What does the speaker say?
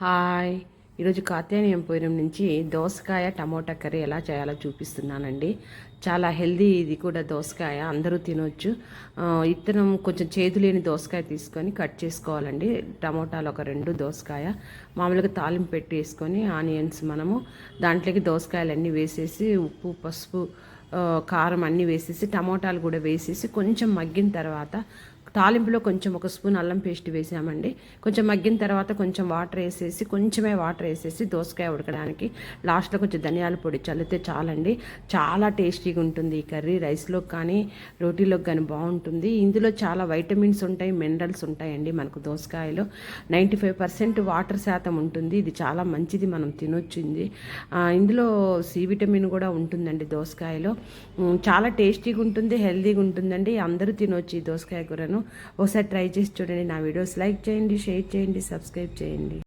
Hi, ఈరోజు కాత్యాయనిపురం నుంచి దోసకాయ టమోటా కర్రీ ఎలా చేయాలో చూపిస్తున్నానండి. చాలా హెల్దీ, ఇది కూడా దోసకాయ అందరూ తినొచ్చు. ఇత్తనం కొంచెం చేదు లేని దోసకాయ తీసుకొని కట్ చేసుకోవాలండి. టమోటాలు ఒక 2 దోసకాయ మామూలుగా తాలింపు పెట్టి వేసుకొని ఆనియన్స్ మనము దాంట్లోకి దోసకాయలన్నీ వేసేసి ఉప్పు పసుపు కారం అన్నీ వేసేసి టమోటాలు కూడా వేసేసి కొంచెం మగ్గిన తర్వాత తాలింపులో కొంచెం 1 స్పూన్ అల్లం పేస్ట్ వేసామండి. కొంచెం మగ్గిన తర్వాత కొంచెం వాటర్ వేసేసి కొంచెమే వాటర్ వేసేసి దోసకాయ ఉడకడానికి లాస్ట్లో కొంచెం ధనియాల పొడి చల్లితే చాలండి. చాలా టేస్టీగా ఉంటుంది ఈ కర్రీ. రైస్లోకి కానీ రోటీలోకి కానీ బాగుంటుంది. ఇందులో చాలా వైటమిన్స్ ఉంటాయి, మినరల్స్ ఉంటాయండి. మనకు దోసకాయలో 95% వాటర్ శాతం ఉంటుంది. ఇది చాలా మంచిది, మనం తినొచ్చింది. ఇందులో సి విటమిన్ కూడా ఉంటుందండి దోసకాయలో. చాలా టేస్టీగా ఉంటుంది, హెల్తీగా ఉంటుందండి. అందరూ తినొచ్చు ఈ దోసకాయ కూరను. ఒకసారి ట్రై చేసి చూడండి. నా వీడియోస్ లైక్ చేయండి, షేర్ చేయండి, సబ్స్క్రైబ్ చేయండి.